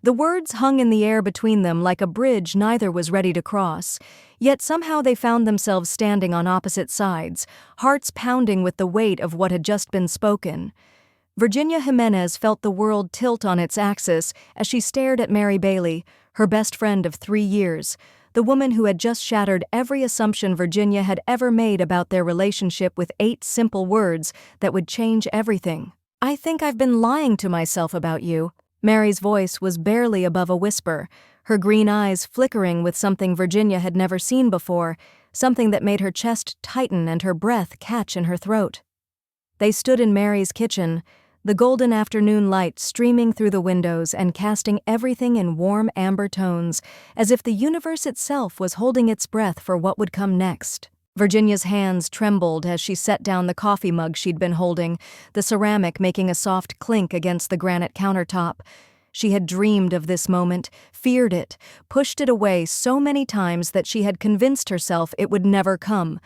The words hung in the air between them like a bridge neither was ready to cross, yet somehow they found themselves standing on opposite sides, hearts pounding with the weight of what had just been spoken. Virginia Jimenez felt the world tilt on its axis as she stared at Mary Bailey, her best friend of 3 years, the woman who had just shattered every assumption Virginia had ever made about their relationship with 8 simple words that would change everything. "I think I've been lying to myself about you." Mary's voice was barely above a whisper, her green eyes flickering with something Virginia had never seen before, something that made her chest tighten and her breath catch in her throat. They stood in Mary's kitchen, the golden afternoon light streaming through the windows and casting everything in warm amber tones, as if the universe itself was holding its breath for what would come next. Virginia's hands trembled as she set down the coffee mug she'd been holding, the ceramic making a soft clink against the granite countertop. She had dreamed of this moment, feared it, pushed it away so many times that she had convinced herself it would never come.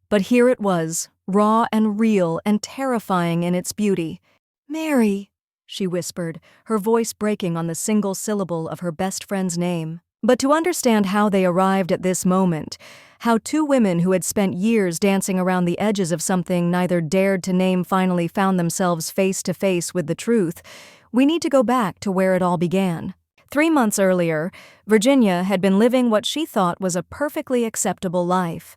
But here it was, raw and real and terrifying in its beauty. "Mary," she whispered, her voice breaking on the single syllable of her best friend's name. But to understand how they arrived at this moment, how 2 women who had spent years dancing around the edges of something neither dared to name finally found themselves face to face with the truth, we need to go back to where it all began. 3 months earlier, Virginia had been living what she thought was a perfectly acceptable life.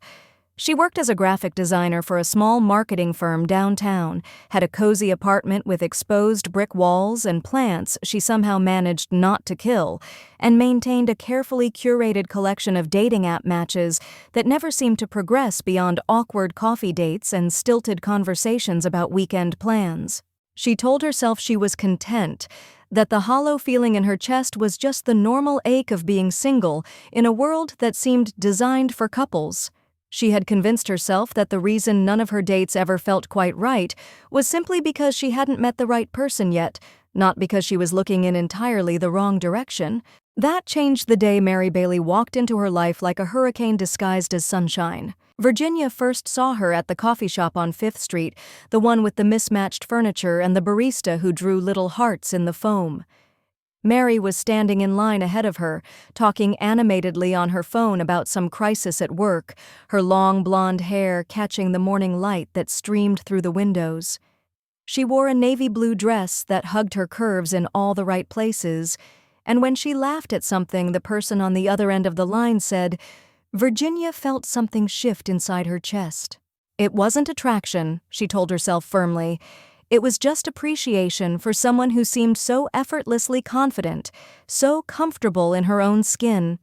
She worked as a graphic designer for a small marketing firm downtown, had a cozy apartment with exposed brick walls and plants she somehow managed not to kill, and maintained a carefully curated collection of dating app matches that never seemed to progress beyond awkward coffee dates and stilted conversations about weekend plans. She told herself she was content, that the hollow feeling in her chest was just the normal ache of being single in a world that seemed designed for couples. She had convinced herself that the reason none of her dates ever felt quite right was simply because she hadn't met the right person yet, not because she was looking in entirely the wrong direction. That changed the day Mary Bailey walked into her life like a hurricane disguised as sunshine. Virginia first saw her at the coffee shop on 5th Street, the one with the mismatched furniture and the barista who drew little hearts in the foam. Mary was standing in line ahead of her, talking animatedly on her phone about some crisis at work, her long blonde hair catching the morning light that streamed through the windows. She wore a navy blue dress that hugged her curves in all the right places, and when she laughed at something, the person on the other end of the line said, Virginia felt something shift inside her chest. It wasn't attraction, she told herself firmly. It was just appreciation for someone who seemed so effortlessly confident, so comfortable in her own skin.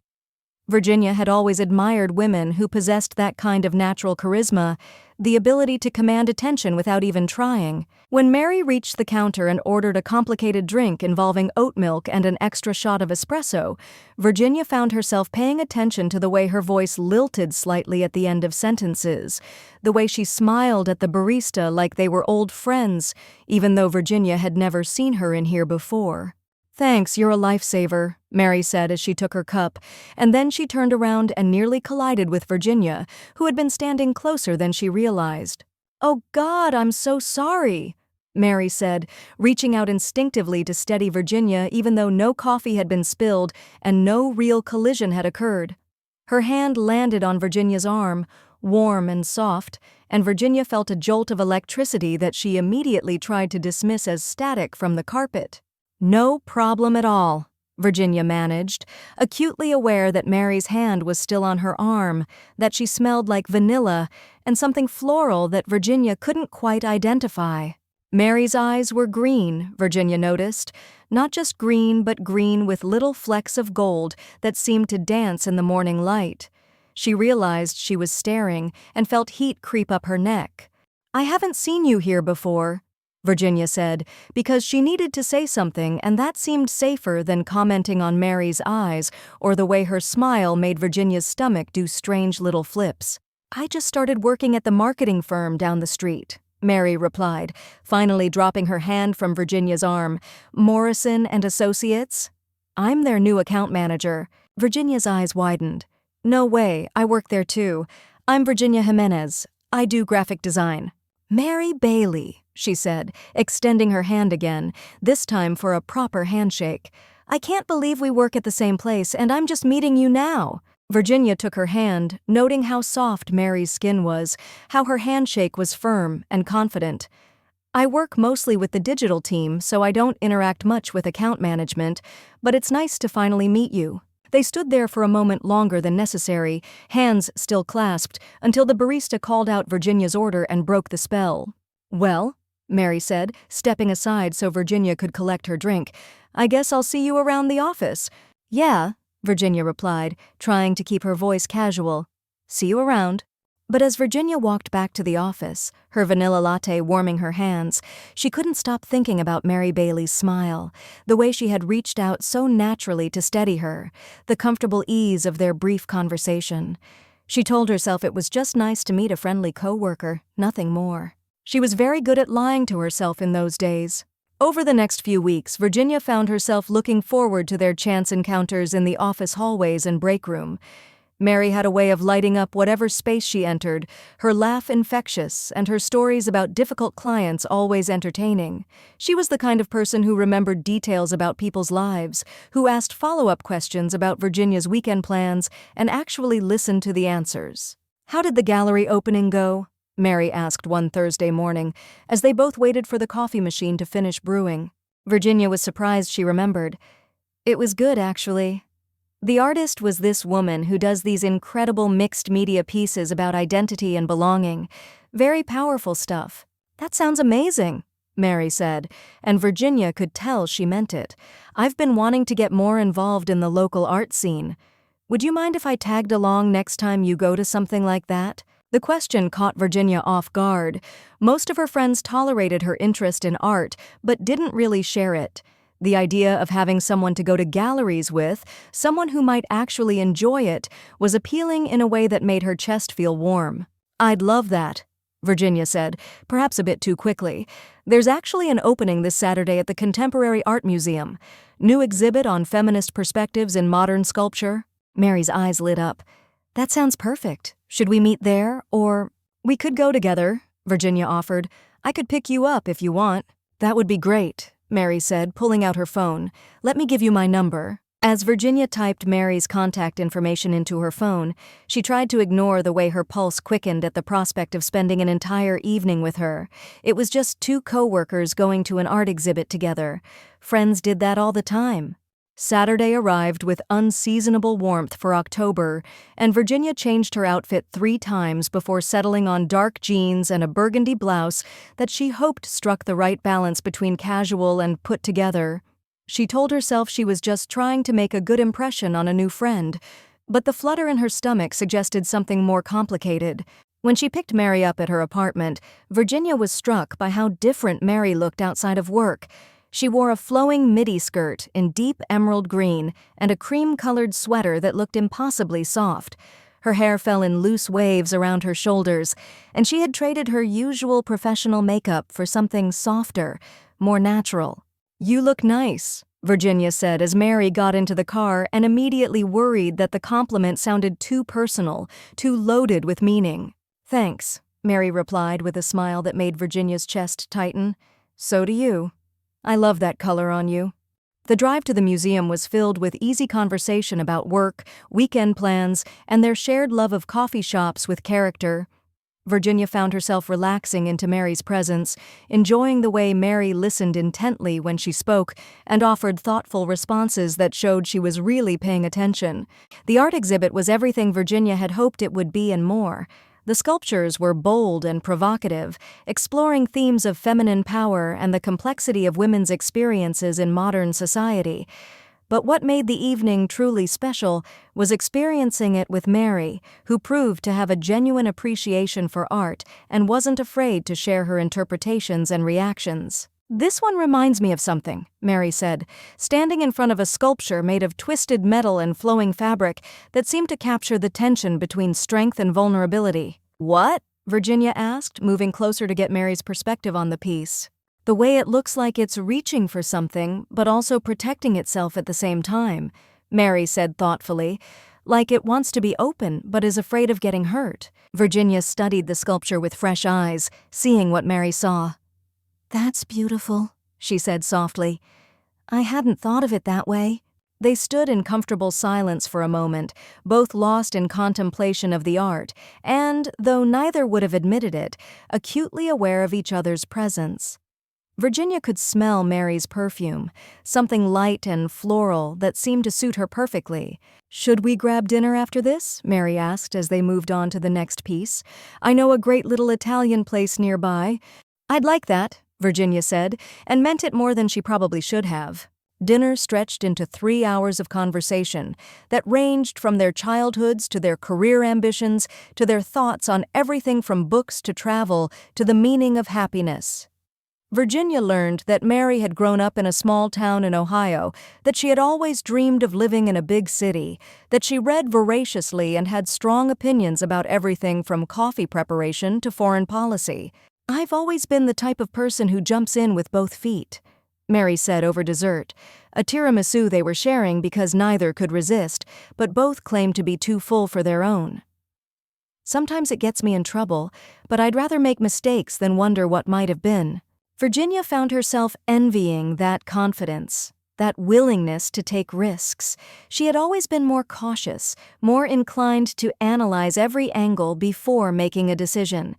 Virginia had always admired women who possessed that kind of natural charisma, the ability to command attention without even trying. When Mary reached the counter and ordered a complicated drink involving oat milk and an extra shot of espresso, Virginia found herself paying attention to the way her voice lilted slightly at the end of sentences, the way she smiled at the barista like they were old friends, even though Virginia had never seen her in here before. "Thanks, you're a lifesaver," Mary said as she took her cup, and then she turned around and nearly collided with Virginia, who had been standing closer than she realized. "Oh God, I'm so sorry," Mary said, reaching out instinctively to steady Virginia even though no coffee had been spilled and no real collision had occurred. Her hand landed on Virginia's arm, warm and soft, and Virginia felt a jolt of electricity that she immediately tried to dismiss as static from the carpet. "No problem at all," Virginia managed, acutely aware that Mary's hand was still on her arm, that she smelled like vanilla, and something floral that Virginia couldn't quite identify. Mary's eyes were green, Virginia noticed, not just green but green with little flecks of gold that seemed to dance in the morning light. She realized she was staring and felt heat creep up her neck. "I haven't seen you here before," Virginia said, because she needed to say something, and that seemed safer than commenting on Mary's eyes or the way her smile made Virginia's stomach do strange little flips. "I just started working at the marketing firm down the street," Mary replied, finally dropping her hand from Virginia's arm. "Morrison and Associates? I'm their new account manager." Virginia's eyes widened. "No way, I work there too. I'm Virginia Jimenez. I do graphic design." "Mary Bailey," she said, extending her hand again, this time for a proper handshake. I can't believe we work at the same place and I'm just meeting you now. Virginia took her hand, noting how soft Mary's skin was, how her handshake was firm and confident. I work mostly with the digital team, so I don't interact much with account management, but it's nice to finally meet you. They stood there for a moment longer than necessary, hands still clasped, until the barista called out Virginia's order and broke the spell. Well, Mary said, stepping aside so Virginia could collect her drink, I guess I'll see you around the office. Yeah, Virginia replied, trying to keep her voice casual. See you around. But as Virginia walked back to the office, her vanilla latte warming her hands, she couldn't stop thinking about Mary Bailey's smile, the way she had reached out so naturally to steady her, the comfortable ease of their brief conversation. She told herself it was just nice to meet a friendly coworker, nothing more. She was very good at lying to herself in those days. Over the next few weeks, Virginia found herself looking forward to their chance encounters in the office hallways and break room. Mary had a way of lighting up whatever space she entered, her laugh infectious, and her stories about difficult clients always entertaining. She was the kind of person who remembered details about people's lives, who asked follow-up questions about Virginia's weekend plans, and actually listened to the answers. How did the gallery opening go? Mary asked one Thursday morning, as they both waited for the coffee machine to finish brewing. Virginia was surprised she remembered. It was good, actually. The artist was this woman who does these incredible mixed media pieces about identity and belonging. Very powerful stuff. That sounds amazing, Mary said, and Virginia could tell she meant it. I've been wanting to get more involved in the local art scene. Would you mind if I tagged along next time you go to something like that? The question caught Virginia off guard. Most of her friends tolerated her interest in art, but didn't really share it. The idea of having someone to go to galleries with, someone who might actually enjoy it, was appealing in a way that made her chest feel warm. I'd love that, Virginia said, perhaps a bit too quickly. There's actually an opening this Saturday at the Contemporary Art Museum. New exhibit on feminist perspectives in modern sculpture. Mary's eyes lit up. That sounds perfect. Should we meet there, or... We could go together, Virginia offered. I could pick you up if you want. That would be great, Mary said, pulling out her phone. Let me give you my number. As Virginia typed Mary's contact information into her phone, she tried to ignore the way her pulse quickened at the prospect of spending an entire evening with her. It was just two co-workers going to an art exhibit together. Friends did that all the time. Saturday arrived with unseasonable warmth for October, and Virginia changed her outfit 3 times before settling on dark jeans and a burgundy blouse that she hoped struck the right balance between casual and put together. She told herself she was just trying to make a good impression on a new friend, but the flutter in her stomach suggested something more complicated. When she picked Mary up at her apartment, Virginia was struck by how different Mary looked outside of work. She wore a flowing midi skirt in deep emerald green and a cream-colored sweater that looked impossibly soft. Her hair fell in loose waves around her shoulders, and she had traded her usual professional makeup for something softer, more natural. You look nice, Virginia said as Mary got into the car and immediately worried that the compliment sounded too personal, too loaded with meaning. Thanks, Mary replied with a smile that made Virginia's chest tighten. So do you. I love that color on you. The drive to the museum was filled with easy conversation about work, weekend plans, and their shared love of coffee shops with character. Virginia found herself relaxing into Mary's presence, enjoying the way Mary listened intently when she spoke and offered thoughtful responses that showed she was really paying attention. The art exhibit was everything Virginia had hoped it would be and more. The sculptures were bold and provocative, exploring themes of feminine power and the complexity of women's experiences in modern society. But what made the evening truly special was experiencing it with Mary, who proved to have a genuine appreciation for art and wasn't afraid to share her interpretations and reactions. This one reminds me of something, Mary said, standing in front of a sculpture made of twisted metal and flowing fabric that seemed to capture the tension between strength and vulnerability. What? Virginia asked, moving closer to get Mary's perspective on the piece. The way it looks like it's reaching for something, but also protecting itself at the same time, Mary said thoughtfully, like it wants to be open but is afraid of getting hurt. Virginia studied the sculpture with fresh eyes, seeing what Mary saw. That's beautiful, she said softly. I hadn't thought of it that way. They stood in comfortable silence for a moment, both lost in contemplation of the art, and, though neither would have admitted it, acutely aware of each other's presence. Virginia could smell Mary's perfume, something light and floral that seemed to suit her perfectly. "Should we grab dinner after this?" Mary asked as they moved on to the next piece. "I know a great little Italian place nearby." "I'd like that," Virginia said, and meant it more than she probably should have. Dinner stretched into 3 hours of conversation that ranged from their childhoods to their career ambitions to their thoughts on everything from books to travel to the meaning of happiness. Virginia learned that Mary had grown up in a small town in Ohio, that she had always dreamed of living in a big city, that she read voraciously and had strong opinions about everything from coffee preparation to foreign policy. "I've always been the type of person who jumps in with both feet," Mary said over dessert, a tiramisu they were sharing because neither could resist, but both claimed to be too full for their own. "Sometimes it gets me in trouble, but I'd rather make mistakes than wonder what might have been." Virginia found herself envying that confidence, that willingness to take risks. She had always been more cautious, more inclined to analyze every angle before making a decision.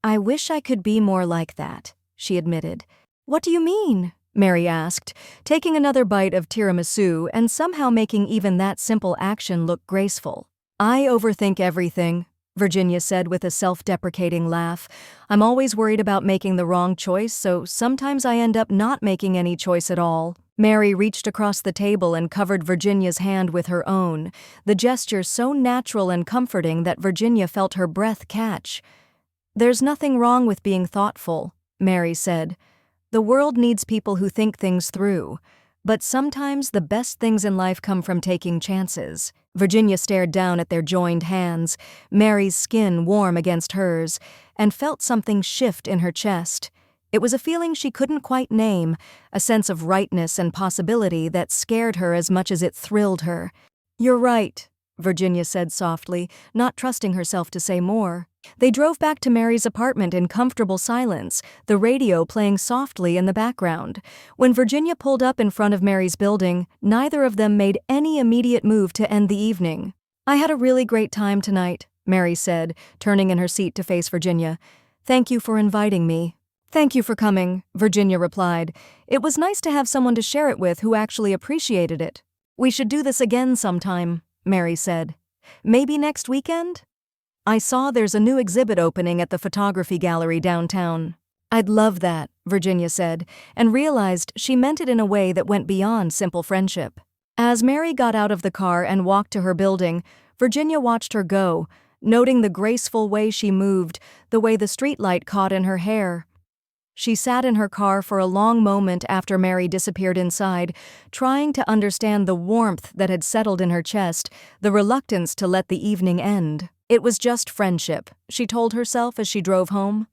"I wish I could be more like that," she admitted. "What do you mean?" Mary asked, taking another bite of tiramisu and somehow making even that simple action look graceful. "I overthink everything," Virginia said with a self-deprecating laugh. "I'm always worried about making the wrong choice, so sometimes I end up not making any choice at all." Mary reached across the table and covered Virginia's hand with her own, the gesture so natural and comforting that Virginia felt her breath catch. "There's nothing wrong with being thoughtful," Mary said. "The world needs people who think things through, but sometimes the best things in life come from taking chances." Virginia stared down at their joined hands, Mary's skin warm against hers, and felt something shift in her chest. It was a feeling she couldn't quite name, a sense of rightness and possibility that scared her as much as it thrilled her. "You're right," Virginia said softly, not trusting herself to say more. They drove back to Mary's apartment in comfortable silence, the radio playing softly in the background. When Virginia pulled up in front of Mary's building, neither of them made any immediate move to end the evening. "I had a really great time tonight," Mary said, turning in her seat to face Virginia. "Thank you for inviting me." "Thank you for coming," Virginia replied. "It was nice to have someone to share it with who actually appreciated it." "We should do this again sometime," Mary said. "Maybe next weekend?" "I saw there's a new exhibit opening at the photography gallery downtown." "I'd love that," Virginia said, and realized she meant it in a way that went beyond simple friendship. As Mary got out of the car and walked to her building, Virginia watched her go, noting the graceful way she moved, the way the streetlight caught in her hair. She sat in her car for a long moment after Mary disappeared inside, trying to understand the warmth that had settled in her chest, the reluctance to let the evening end. It was just friendship, she told herself as she drove home.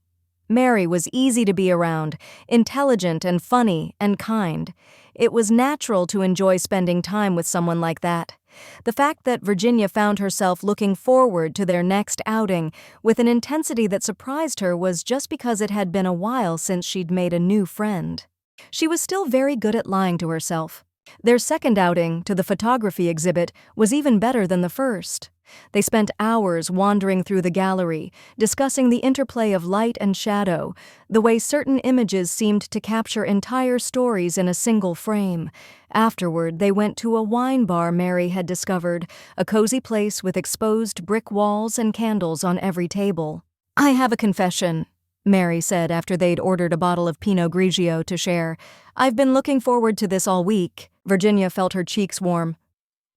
Mary was easy to be around, intelligent and funny and kind. It was natural to enjoy spending time with someone like that. The fact that Virginia found herself looking forward to their next outing with an intensity that surprised her was just because it had been a while since she'd made a new friend. She was still very good at lying to herself. Their second outing, to the photography exhibit, was even better than the first. They spent hours wandering through the gallery, discussing the interplay of light and shadow, the way certain images seemed to capture entire stories in a single frame. Afterward, they went to a wine bar Mary had discovered, a cozy place with exposed brick walls and candles on every table. "I have a confession," Mary said after they'd ordered a bottle of Pinot Grigio to share. "I've been looking forward to this all week." Virginia felt her cheeks warm.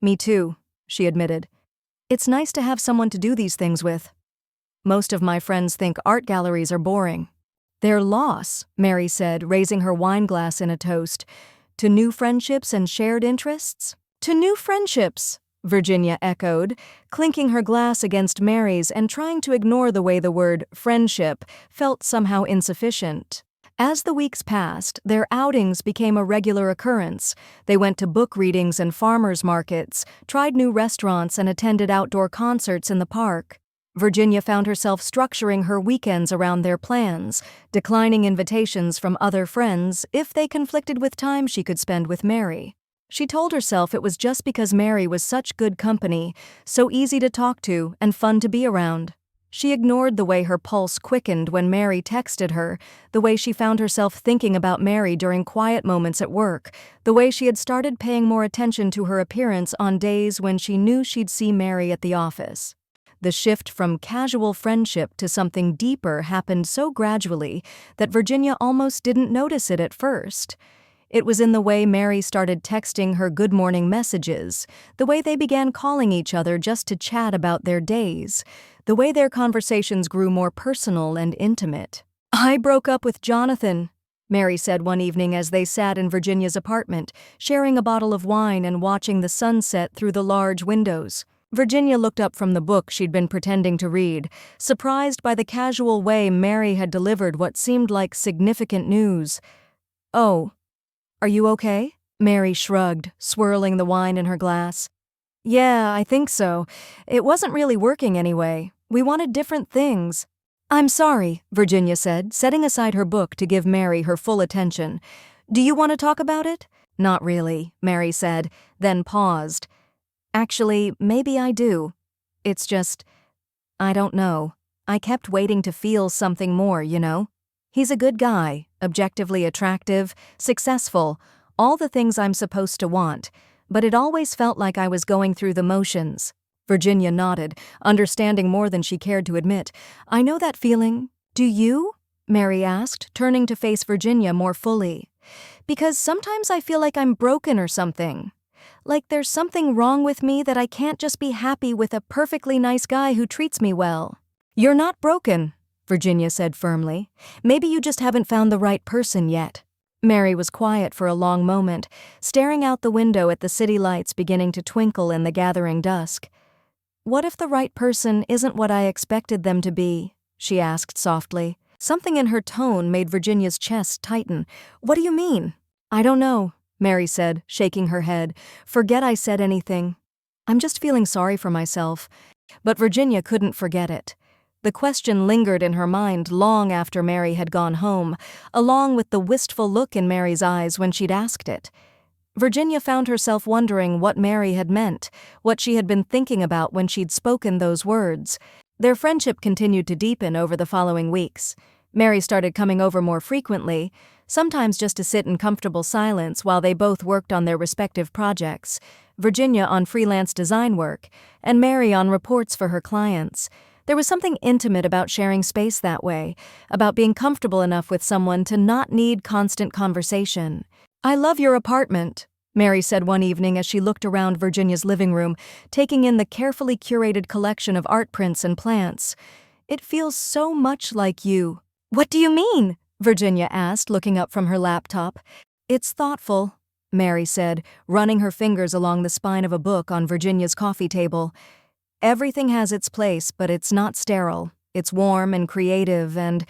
"Me too," she admitted. "It's nice to have someone to do these things with. Most of my friends think art galleries are boring." "Their loss," Mary said, raising her wine glass in a toast. "To new friendships and shared interests?" "To new friendships," Virginia echoed, clinking her glass against Mary's and trying to ignore the way the word friendship felt somehow insufficient. As the weeks passed, their outings became a regular occurrence. They went to book readings and farmers markets, tried new restaurants, and attended outdoor concerts in the park. Virginia found herself structuring her weekends around their plans, declining invitations from other friends if they conflicted with time she could spend with Mary. She told herself it was just because Mary was such good company, so easy to talk to and fun to be around. She ignored the way her pulse quickened when Mary texted her, the way she found herself thinking about Mary during quiet moments at work, the way she had started paying more attention to her appearance on days when she knew she'd see Mary at the office. The shift from casual friendship to something deeper happened so gradually that Virginia almost didn't notice it at first. It was in the way Mary started texting her good morning messages, the way they began calling each other just to chat about their days, the way their conversations grew more personal and intimate. "I broke up with Jonathan," Mary said one evening as they sat in Virginia's apartment, sharing a bottle of wine and watching the sunset through the large windows. Virginia looked up from the book she'd been pretending to read, surprised by the casual way Mary had delivered what seemed like significant news. "Oh, are you okay?" Mary shrugged, swirling the wine in her glass. "Yeah, I think so. It wasn't really working anyway. We wanted different things." "I'm sorry," Virginia said, setting aside her book to give Mary her full attention. "Do you want to talk about it?" "Not really," Mary said, then paused. "Actually, maybe I do. It's just, I don't know. I kept waiting to feel something more, you know? He's a good guy, objectively attractive, successful, all the things I'm supposed to want, but it always felt like I was going through the motions." Virginia nodded, understanding more than she cared to admit. "I know that feeling. Do you?" Mary asked, turning to face Virginia more fully. "Because sometimes I feel like I'm broken or something. Like there's something wrong with me that I can't just be happy with a perfectly nice guy who treats me well." "You're not broken," Virginia said firmly. "Maybe you just haven't found the right person yet." Mary was quiet for a long moment, staring out the window at the city lights beginning to twinkle in the gathering dusk. "What if the right person isn't what I expected them to be?" she asked softly. Something in her tone made Virginia's chest tighten. "What do you mean?" "I don't know," Mary said, shaking her head. "Forget I said anything. I'm just feeling sorry for myself." But Virginia couldn't forget it. The question lingered in her mind long after Mary had gone home, along with the wistful look in Mary's eyes when she'd asked it. Virginia found herself wondering what Mary had meant, what she had been thinking about when she'd spoken those words. Their friendship continued to deepen over the following weeks. Mary started coming over more frequently, sometimes just to sit in comfortable silence while they both worked on their respective projects, Virginia on freelance design work, and Mary on reports for her clients. There was something intimate about sharing space that way, about being comfortable enough with someone to not need constant conversation. "I love your apartment," Mary said one evening as she looked around Virginia's living room, taking in the carefully curated collection of art prints and plants. "It feels so much like you." "What do you mean?" Virginia asked, looking up from her laptop. "It's thoughtful," Mary said, running her fingers along the spine of a book on Virginia's coffee table. "Everything has its place, but it's not sterile. It's warm and creative and,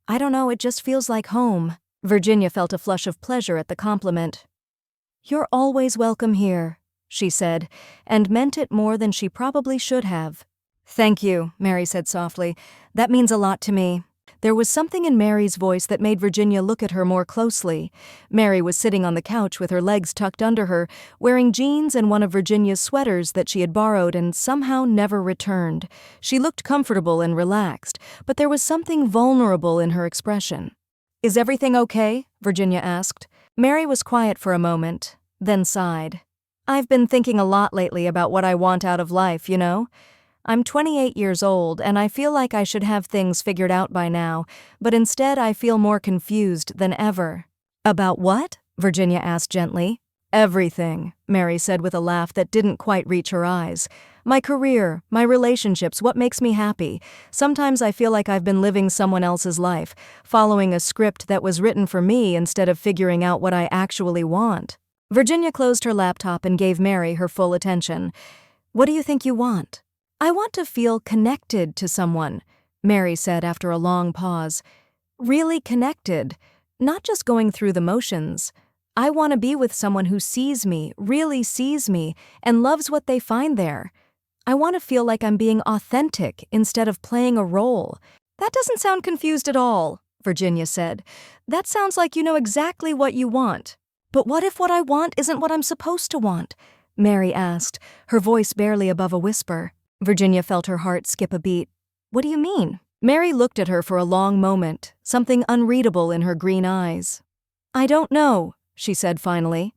I don't know, it just feels like home." Virginia felt a flush of pleasure at the compliment. "You're always welcome here," she said, and meant it more than she probably should have. "Thank you," Mary said softly. "That means a lot to me." There was something in Mary's voice that made Virginia look at her more closely. Mary was sitting on the couch with her legs tucked under her, wearing jeans and one of Virginia's sweaters that she had borrowed and somehow never returned. She looked comfortable and relaxed, but there was something vulnerable in her expression. "Is everything okay?" Virginia asked. Mary was quiet for a moment, then sighed. "I've been thinking a lot lately about what I want out of life, you know? I'm 28 years old, and I feel like I should have things figured out by now, but instead I feel more confused than ever." "About what?" Virginia asked gently. "Everything," Mary said with a laugh that didn't quite reach her eyes. "My career, my relationships, what makes me happy. Sometimes I feel like I've been living someone else's life, following a script that was written for me instead of figuring out what I actually want." Virginia closed her laptop and gave Mary her full attention. "What do you think you want?" "I want to feel connected to someone," Mary said after a long pause. "Really connected, not just going through the motions. I want to be with someone who sees me, really sees me, and loves what they find there. I want to feel like I'm being authentic instead of playing a role." "That doesn't sound confused at all," Virginia said. "That sounds like you know exactly what you want." "But what if what I want isn't what I'm supposed to want?" Mary asked, her voice barely above a whisper. Virginia felt her heart skip a beat. "What do you mean?" Mary looked at her for a long moment, something unreadable in her green eyes. "I don't know," she said finally.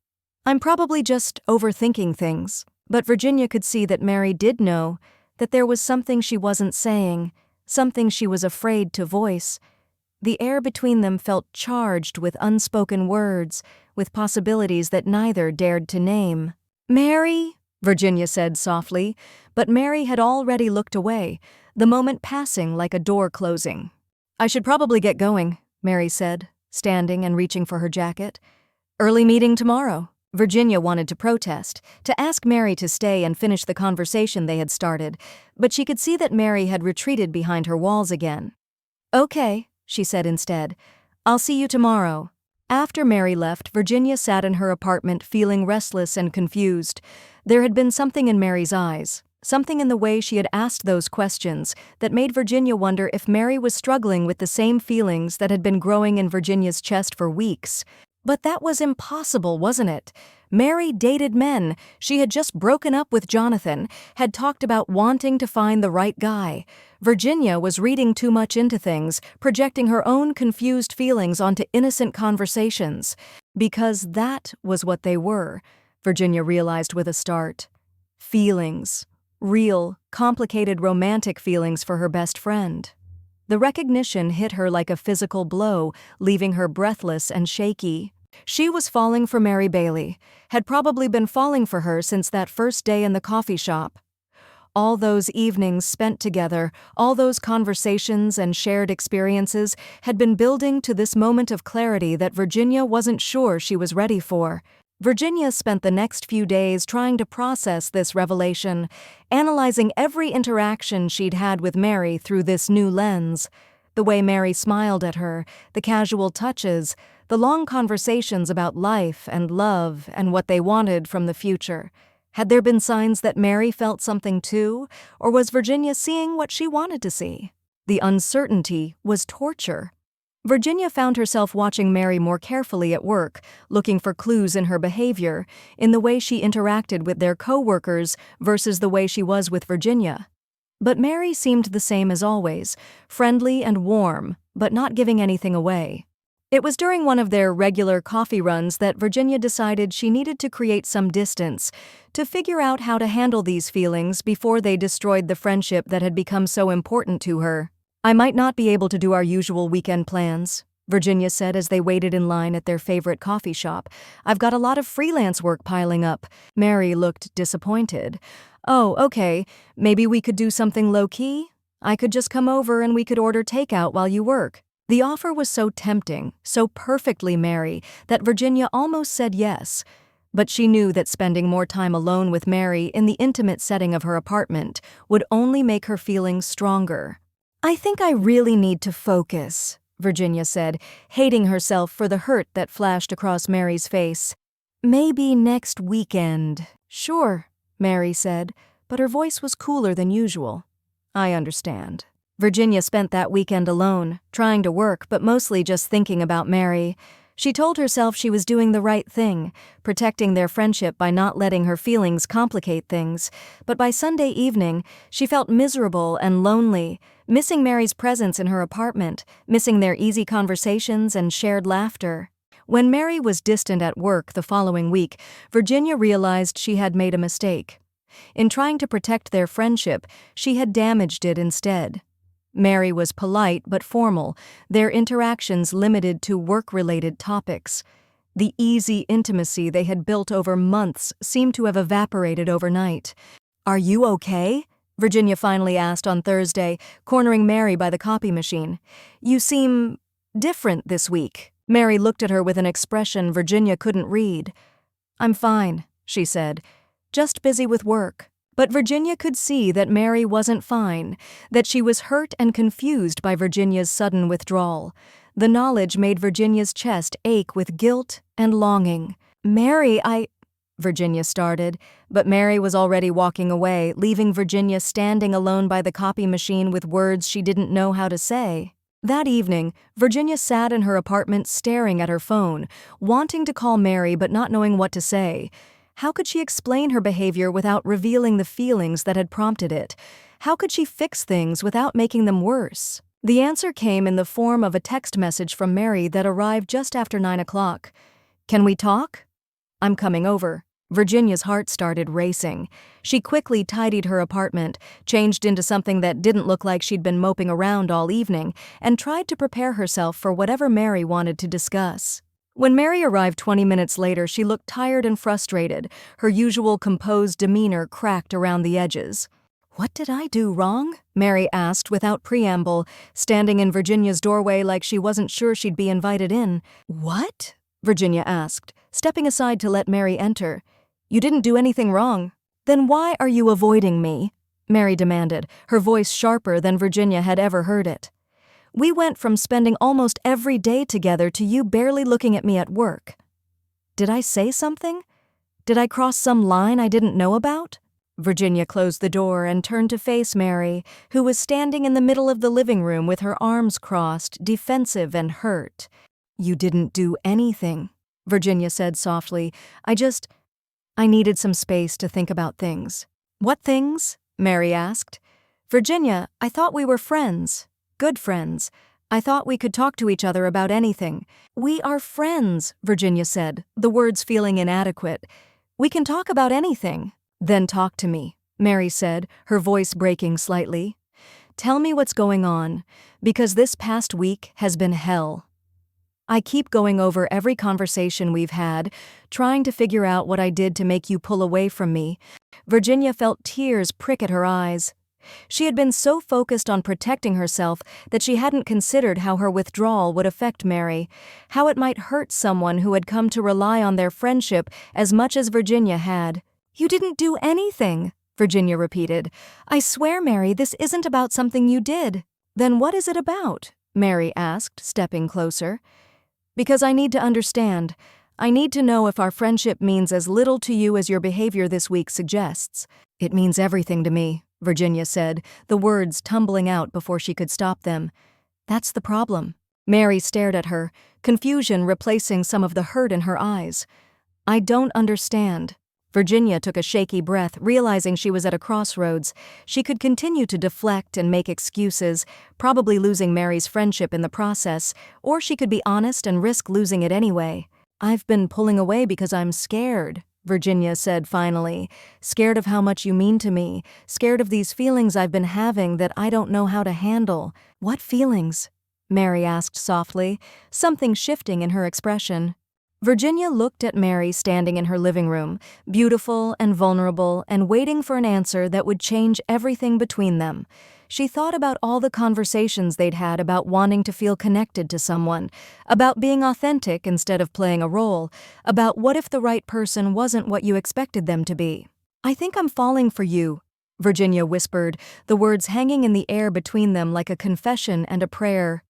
"I'm probably just overthinking things." But Virginia could see that Mary did know, that there was something she wasn't saying, something she was afraid to voice. The air between them felt charged with unspoken words, with possibilities that neither dared to name. "Mary," Virginia said softly, but Mary had already looked away, the moment passing like a door closing. "I should probably get going," Mary said, standing and reaching for her jacket. "Early meeting tomorrow." Virginia wanted to protest, to ask Mary to stay and finish the conversation they had started, but she could see that Mary had retreated behind her walls again. "Okay," she said instead. "I'll see you tomorrow." After Mary left, Virginia sat in her apartment feeling restless and confused. There had been something in Mary's eyes, something in the way she had asked those questions, that made Virginia wonder if Mary was struggling with the same feelings that had been growing in Virginia's chest for weeks. But that was impossible, wasn't it? Mary dated men. She had just broken up with Jonathan, had talked about wanting to find the right guy. Virginia was reading too much into things, projecting her own confused feelings onto innocent conversations. Because that was what they were, Virginia realized with a start. Feelings. Real, complicated romantic feelings for her best friend. The recognition hit her like a physical blow, leaving her breathless and shaky. She was falling for Mary Bailey, had probably been falling for her since that first day in the coffee shop. All those evenings spent together, all those conversations and shared experiences had been building to this moment of clarity that Virginia wasn't sure she was ready for. Virginia spent the next few days trying to process this revelation, analyzing every interaction she'd had with Mary through this new lens. The way Mary smiled at her, the casual touches, the long conversations about life and love and what they wanted from the future. Had there been signs that Mary felt something too, or was Virginia seeing what she wanted to see? The uncertainty was torture. Virginia found herself watching Mary more carefully at work, looking for clues in her behavior, in the way she interacted with their co-workers versus the way she was with Virginia. But Mary seemed the same as always, friendly and warm, but not giving anything away. It was during one of their regular coffee runs that Virginia decided she needed to create some distance, to figure out how to handle these feelings before they destroyed the friendship that had become so important to her. "I might not be able to do our usual weekend plans," Virginia said as they waited in line at their favorite coffee shop. "I've got a lot of freelance work piling up." Mary looked disappointed. "Oh, okay. Maybe we could do something low-key? I could just come over and we could order takeout while you work." The offer was so tempting, so perfectly Mary, that Virginia almost said yes. But she knew that spending more time alone with Mary in the intimate setting of her apartment would only make her feelings stronger. "I think I really need to focus," Virginia said, hating herself for the hurt that flashed across Mary's face. "Maybe next weekend." "Sure," Mary said, but her voice was cooler than usual. "I understand." Virginia spent that weekend alone, trying to work but mostly just thinking about Mary. She told herself she was doing the right thing, protecting their friendship by not letting her feelings complicate things. But by Sunday evening, she felt miserable and lonely, missing Mary's presence in her apartment, missing their easy conversations and shared laughter. When Mary was distant at work the following week, Virginia realized she had made a mistake. In trying to protect their friendship, she had damaged it instead. Mary was polite but formal, their interactions limited to work-related topics. The easy intimacy they had built over months seemed to have evaporated overnight. "Are you okay?" Virginia finally asked on Thursday, cornering Mary by the copy machine. "You seem different this week." Mary looked at her with an expression Virginia couldn't read. "I'm fine," she said, "just busy with work." But Virginia could see that Mary wasn't fine, that she was hurt and confused by Virginia's sudden withdrawal. The knowledge made Virginia's chest ache with guilt and longing. "Mary, Virginia started, but Mary was already walking away, leaving Virginia standing alone by the copy machine with words she didn't know how to say. That evening, Virginia sat in her apartment staring at her phone, wanting to call Mary but not knowing what to say. How could she explain her behavior without revealing the feelings that had prompted it? How could she fix things without making them worse? The answer came in the form of a text message from Mary that arrived just after 9 o'clock. "Can we talk? I'm coming over." Virginia's heart started racing. She quickly tidied her apartment, changed into something that didn't look like she'd been moping around all evening, and tried to prepare herself for whatever Mary wanted to discuss. When Mary arrived 20 minutes later, she looked tired and frustrated, her usual composed demeanor cracked around the edges. "What did I do wrong?" Mary asked without preamble, standing in Virginia's doorway like she wasn't sure she'd be invited in. "What?" Virginia asked, stepping aside to let Mary enter. "You didn't do anything wrong." "Then why are you avoiding me?" Mary demanded, her voice sharper than Virginia had ever heard it. "We went from spending almost every day together to you barely looking at me at work." "Did I say something? Did I cross some line I didn't know about?" Virginia closed the door and turned to face Mary, who was standing in the middle of the living room with her arms crossed, defensive and hurt. "You didn't do anything," Virginia said softly. I needed some space to think about things." "What things?" Mary asked. "Virginia, I thought we were friends. Good friends. I thought we could talk to each other about anything." "We are friends," Virginia said, the words feeling inadequate. "We can talk about anything." "Then talk to me," Mary said, her voice breaking slightly. "Tell me what's going on, because this past week has been hell. I keep going over every conversation we've had, trying to figure out what I did to make you pull away from me." Virginia felt tears prick at her eyes. She had been so focused on protecting herself that she hadn't considered how her withdrawal would affect Mary, how it might hurt someone who had come to rely on their friendship as much as Virginia had. "You didn't do anything," Virginia repeated. "I swear, Mary, this isn't about something you did." "Then what is it about?" Mary asked, stepping closer. "Because I need to understand. I need to know if our friendship means as little to you as your behavior this week suggests." "It means everything to me," Virginia said, the words tumbling out before she could stop them. "That's the problem." Mary stared at her, confusion replacing some of the hurt in her eyes. "I don't understand." Virginia took a shaky breath, realizing she was at a crossroads. She could continue to deflect and make excuses, probably losing Mary's friendship in the process, or she could be honest and risk losing it anyway. "I've been pulling away because I'm scared," Virginia said finally. "Scared of how much you mean to me, scared of these feelings I've been having that I don't know how to handle." "What feelings?" Mary asked softly, something shifting in her expression. Virginia looked at Mary standing in her living room, beautiful and vulnerable and waiting for an answer that would change everything between them. She thought about all the conversations they'd had about wanting to feel connected to someone, about being authentic instead of playing a role, about what if the right person wasn't what you expected them to be. "I think I'm falling for you," Virginia whispered, the words hanging in the air between them like a confession and a prayer.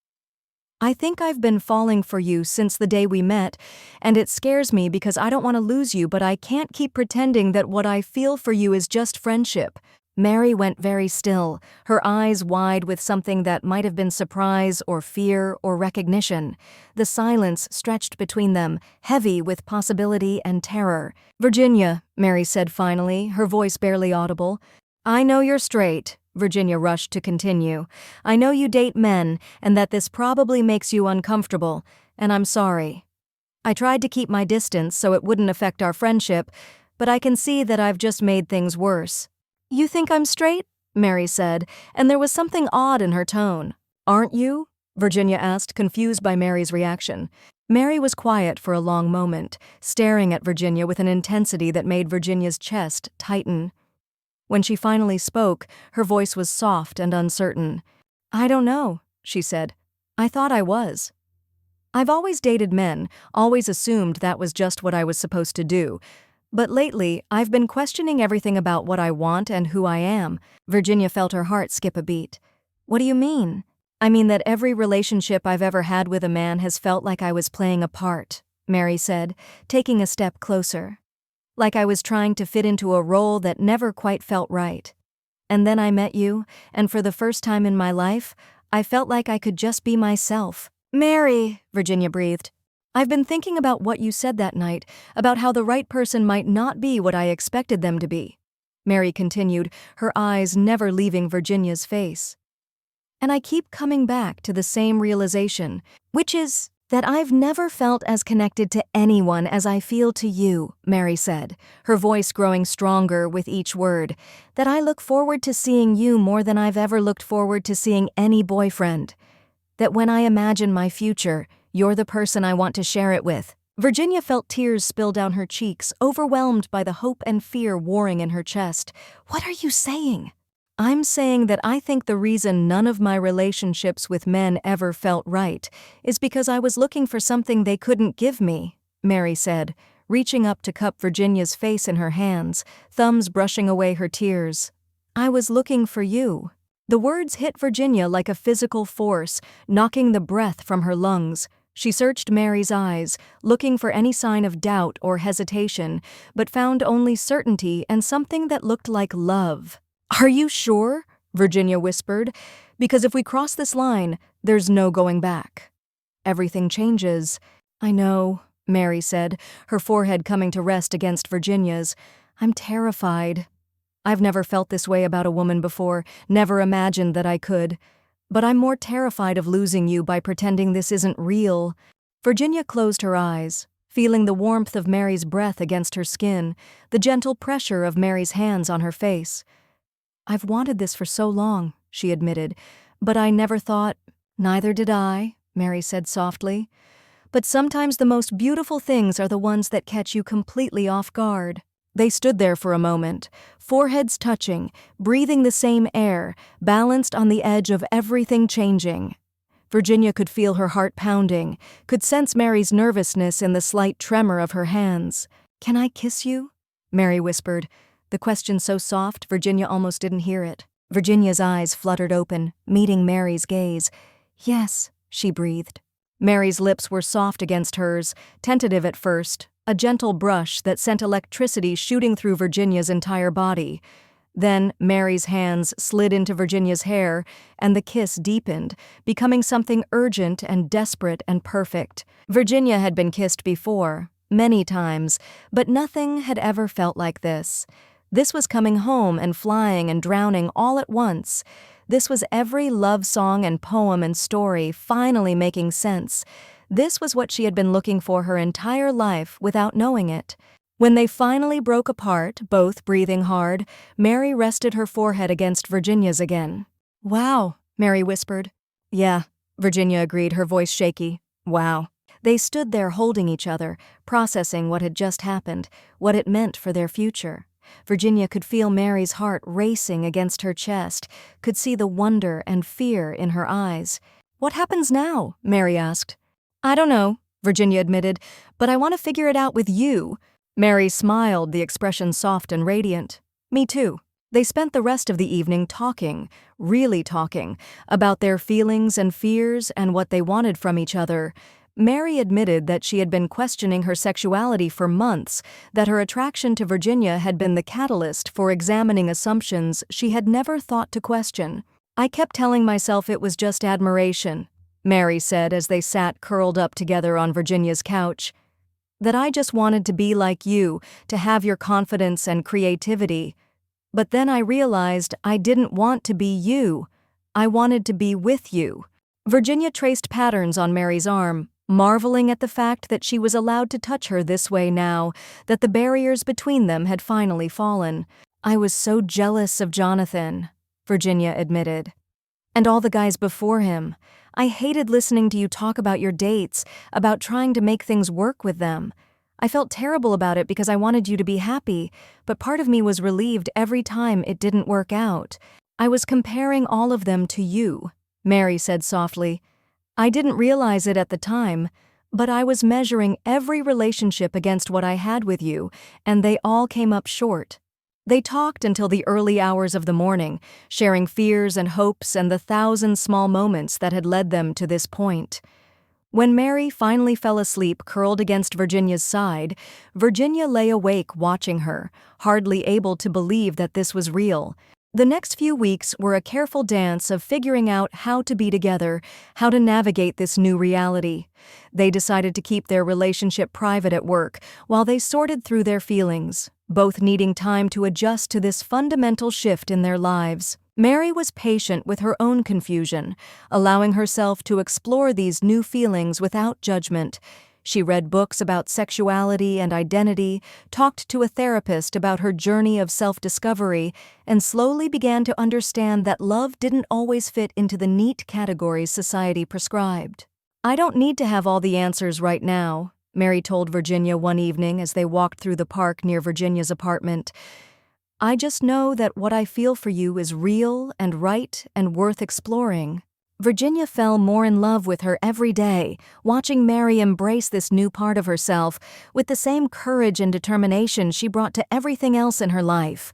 "I think I've been falling for you since the day we met, and it scares me because I don't want to lose you, but I can't keep pretending that what I feel for you is just friendship." Mary went very still, her eyes wide with something that might have been surprise or fear or recognition. The silence stretched between them, heavy with possibility and terror. "Virginia," Mary said finally, her voice barely audible. "I know you're straight," Virginia rushed to continue. "I know you date men, and that this probably makes you uncomfortable, and I'm sorry. I tried to keep my distance so it wouldn't affect our friendship, but I can see that I've just made things worse." "You think I'm straight?" Mary said, and there was something odd in her tone. "Aren't you?" Virginia asked, confused by Mary's reaction. Mary was quiet for a long moment, staring at Virginia with an intensity that made Virginia's chest tighten. When she finally spoke, her voice was soft and uncertain. "I don't know," she said. "I thought I was. I've always dated men, always assumed that was just what I was supposed to do. But lately, I've been questioning everything about what I want and who I am." Virginia felt her heart skip a beat. "What do you mean?" "I mean that every relationship I've ever had with a man has felt like I was playing a part," Mary said, taking a step closer. like I was trying to fit into a role that never quite felt right. And then I met you, and for the first time in my life, I felt like I could just be myself. Mary, Virginia breathed. I've been thinking about what you said that night, about how the right person might not be what I expected them to be. Mary continued, her eyes never leaving Virginia's face. And I keep coming back to the same realization, which is that I've never felt as connected to anyone as I feel to you, Mary said, her voice growing stronger with each word, that I look forward to seeing you more than I've ever looked forward to seeing any boyfriend. That when I imagine my future, you're the person I want to share it with. Virginia felt tears spill down her cheeks, overwhelmed by the hope and fear warring in her chest. What are you saying? I'm saying that I think the reason none of my relationships with men ever felt right is because I was looking for something they couldn't give me, Mary said, reaching up to cup Virginia's face in her hands, thumbs brushing away her tears. I was looking for you. The words hit Virginia like a physical force, knocking the breath from her lungs. She searched Mary's eyes, looking for any sign of doubt or hesitation, but found only certainty and something that looked like love. Are you sure? Virginia whispered. Because if we cross this line, there's no going back. Everything changes. I know, Mary said, her forehead coming to rest against Virginia's. I'm terrified. I've never felt this way about a woman before, never imagined that I could. But I'm more terrified of losing you by pretending this isn't real. Virginia closed her eyes, feeling the warmth of Mary's breath against her skin, the gentle pressure of Mary's hands on her face. I've wanted this for so long, she admitted, but I never thought— Neither did I, Mary said softly. But sometimes the most beautiful things are the ones that catch you completely off guard. They stood there for a moment, foreheads touching, breathing the same air, balanced on the edge of everything changing. Virginia could feel her heart pounding, could sense Mary's nervousness in the slight tremor of her hands. Can I kiss you? Mary whispered. The question so soft, Virginia almost didn't hear it. Virginia's eyes fluttered open, meeting Mary's gaze. Yes, she breathed. Mary's lips were soft against hers, tentative at first, a gentle brush that sent electricity shooting through Virginia's entire body. Then Mary's hands slid into Virginia's hair, and the kiss deepened, becoming something urgent and desperate and perfect. Virginia had been kissed before, many times, but nothing had ever felt like this. This was coming home and flying and drowning all at once. This was every love song and poem and story finally making sense. This was what she had been looking for her entire life without knowing it. When they finally broke apart, both breathing hard, Mary rested her forehead against Virginia's again. Wow, Mary whispered. Yeah, Virginia agreed, her voice shaky. Wow. They stood there holding each other, processing what had just happened, what it meant for their future. Virginia could feel Mary's heart racing against her chest, could see the wonder and fear in her eyes. What happens now? Mary asked. I don't know, Virginia admitted, but I want to figure it out with you. Mary smiled, the expression soft and radiant. Me too. They spent the rest of the evening talking, really talking, about their feelings and fears and what they wanted from each other. Mary admitted that she had been questioning her sexuality for months, that her attraction to Virginia had been the catalyst for examining assumptions she had never thought to question. I kept telling myself it was just admiration, Mary said as they sat curled up together on Virginia's couch. That I just wanted to be like you, to have your confidence and creativity. But then I realized I didn't want to be you. I wanted to be with you. Virginia traced patterns on Mary's arm, marveling at the fact that she was allowed to touch her this way now, that the barriers between them had finally fallen. I was so jealous of Jonathan, Virginia admitted. And all the guys before him. I hated listening to you talk about your dates, about trying to make things work with them. I felt terrible about it because I wanted you to be happy, but part of me was relieved every time it didn't work out. I was comparing all of them to you, Mary said softly. I didn't realize it at the time, but I was measuring every relationship against what I had with you, and they all came up short. They talked until the early hours of the morning, sharing fears and hopes and the 1,000 small moments that had led them to this point. When Mary finally fell asleep curled against Virginia's side, Virginia lay awake watching her, hardly able to believe that this was real. The next few weeks were a careful dance of figuring out how to be together, how to navigate this new reality. They decided to keep their relationship private at work while they sorted through their feelings, both needing time to adjust to this fundamental shift in their lives. Mary was patient with her own confusion, allowing herself to explore these new feelings without judgment. She read books about sexuality and identity, talked to a therapist about her journey of self-discovery, and slowly began to understand that love didn't always fit into the neat categories society prescribed. "I don't need to have all the answers right now," Mary told Virginia one evening as they walked through the park near Virginia's apartment. "I just know that what I feel for you is real and right and worth exploring." Virginia fell more in love with her every day, watching Mary embrace this new part of herself with the same courage and determination she brought to everything else in her life.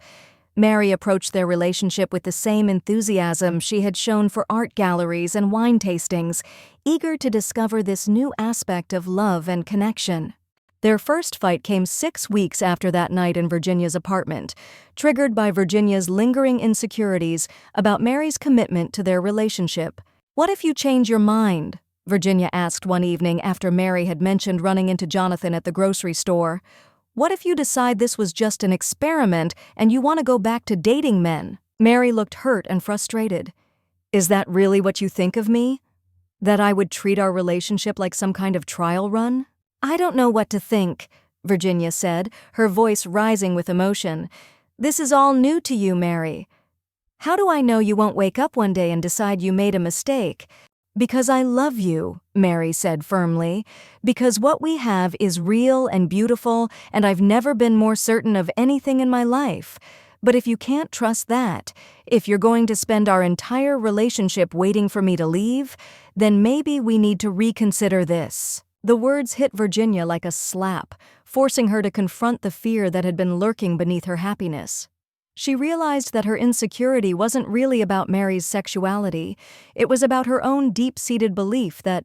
Mary approached their relationship with the same enthusiasm she had shown for art galleries and wine tastings, eager to discover this new aspect of love and connection. Their first fight came 6 weeks after that night in Virginia's apartment, triggered by Virginia's lingering insecurities about Mary's commitment to their relationship. "What if you change your mind?" Virginia asked one evening after Mary had mentioned running into Jonathan at the grocery store. "What if you decide this was just an experiment and you want to go back to dating men?" Mary looked hurt and frustrated. "Is that really what you think of me? That I would treat our relationship like some kind of trial run?" "I don't know what to think," Virginia said, her voice rising with emotion. "This is all new to you, Mary. How do I know you won't wake up one day and decide you made a mistake?" "Because I love you," Mary said firmly. "Because what we have is real and beautiful, and I've never been more certain of anything in my life. But if you can't trust that, if you're going to spend our entire relationship waiting for me to leave, then maybe we need to reconsider this." The words hit Virginia like a slap, forcing her to confront the fear that had been lurking beneath her happiness. She realized that her insecurity wasn't really about Mary's sexuality. It was about her own deep-seated belief that